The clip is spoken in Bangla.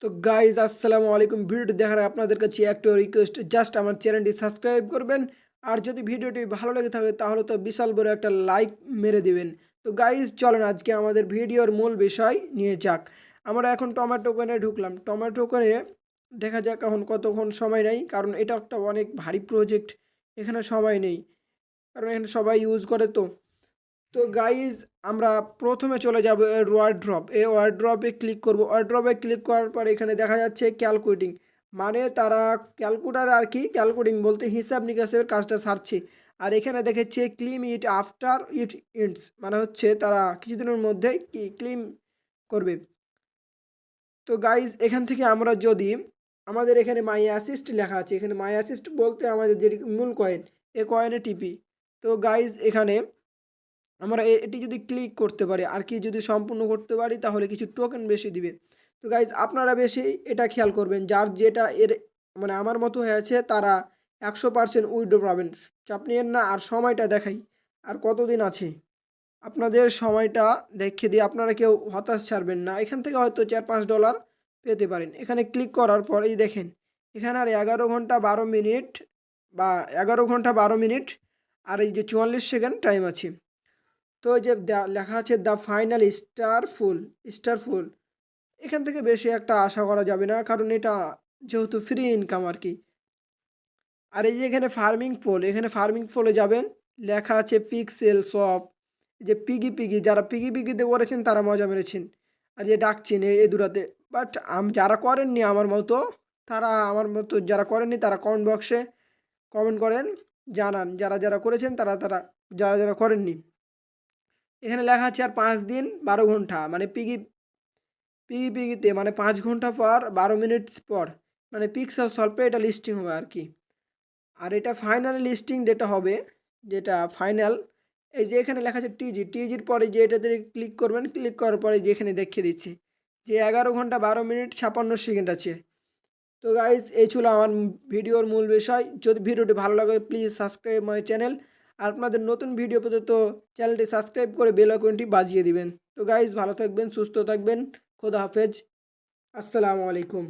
তো গাইজ আসসালামু আলাইকুম। ভিডিওটি দেখার আগে আপনাদের কাছে একটা রিকোয়েস্ট, জাস্ট আমার চ্যানেলটি সাবস্ক্রাইব করবেন। আর যদি ভিডিওটি ভালো লেগে থাকে তাহলে তো বিশাল বড় একটা লাইক মেরে দিবেন। তো গাইজ চলেন আজকে আমাদের ভিডিওর মূল বিষয় নিয়ে যাক। আমরা এখন টমেটো কোনে ঢুকলাম। টমেটো কোনে দেখা যাক এখন কতক্ষণ সময় নেই, কারণ এটা একটা অনেক ভারী প্রজেক্ট। এখানে সময় নেই, কারণ এখানে সবাই ইউজ করে। তো গাইজ আমরা প্রথমে চলে যাব এর ওয়ার্ড্রপ। এই ওয়ার্ড্রপে ক্লিক করব। ওয়ার্ড্রপে ক্লিক করার পর এখানে দেখা যাচ্ছে ক্যালকুলেটিং, মানে তারা ক্যালকুলেটার আর কি, ক্যালকুলেটিং বলতে হিসাব নিকাশের কাজটা সারছে। আর এখানে দেখেছে ক্লিম ইট আফটার ইট ইন্টস, মানে হচ্ছে তারা কিছুদিনের মধ্যে ক্লিম করবে। তো গাইজ এখান থেকে আমরা যদি আমাদের এখানে মাই অ্যাসিস্ট লেখা আছে, এখানে মাই অ্যাসিস্ট বলতে আমাদের যে মূল কয়েন, এ কয়েনে টিপি। তো গাইজ এখানে আমরা এটি যদি ক্লিক করতে পারি আর কি যদি সম্পূর্ণ করতে পারি তাহলে কিছু টোকেন বেশি দিবে। তো গাইজ আপনারা বেশি এটা খেয়াল করবেন, যার যেটা এর মানে আমার মতো হয়েছে তারা 100% উইথড্র পাবেন। চাপ নিয়েন না। আর সময়টা দেখাই, আর কতদিন আছে আপনাদের সময়টা দেখে দিয়ে আপনারা কেউ হতাশ ছাড়বেন না। এখান থেকে হয়তো $4-5 পেতে পারেন। এখানে ক্লিক করার পর এই দেখেন এখানে আর 11 ঘন্টা 12 মিনিট বা 11 ঘন্টা 12 মিনিট আর এই যে 44 সেকেন্ড টাইম আছে। তো এই যে লেখা আছে দ্য ফাইনাল স্টারফুল, এখান থেকে বেশি একটা আশা করা যাবে না, কারণ এটা যেহেতু ফ্রি ইনকাম আর কি। আর এই যে এখানে এখানে ফার্মিং পোলে যাবেন, লেখা আছে পিক্সেল শপ। যে পিগি পিগি, যারা পিগি পিগিতে করেছেন তারা মজা মেরেছেন। আর যে ডাকছেন এই দুটাতে। বাট যারা করেননি আমার মতো, যারা করেননি তারা কমেন্ট বক্সে কমেন্ট করেন, জানান যারা যারা করেছেন, যারা যারা করেননি। এখানে লেখা আছে আর 5 দিন 12 ঘন্টা, মানে পিগিতে মানে 5 ঘন্টা পর 12 মিনিট পর, মানে পিক্সেল সলভে এটা লিস্টিং হবে আর কি। আর এটা ফাইনাল লিস্টিং যেটা হবে, যেটা ফাইনাল, এই যে এখানে লেখা আছে টিজির পরে যে এটাতে ক্লিক করবেন, ক্লিক করার পরে যে এখানে দেখিয়ে দিচ্ছি যে 11 ঘন্টা 12 মিনিট 56 সেকেন্ড আছে। তো গাইজ এই ছিল আমার ভিডিওর মূল বিষয়। যদি ভিডিওটি ভালো লাগে প্লিজ সাবস্ক্রাইব মাই চ্যানেল। আর আপনাদের নতুন ভিডিও পেতে তো চ্যানেলটি সাবস্ক্রাইব করে বেল আইকনটি বাজিয়ে দিবেন। তো গাইজ ভালো থাকবেন, সুস্থ থাকবেন। খোদা হাফেজ। আসসালামু আলাইকুম।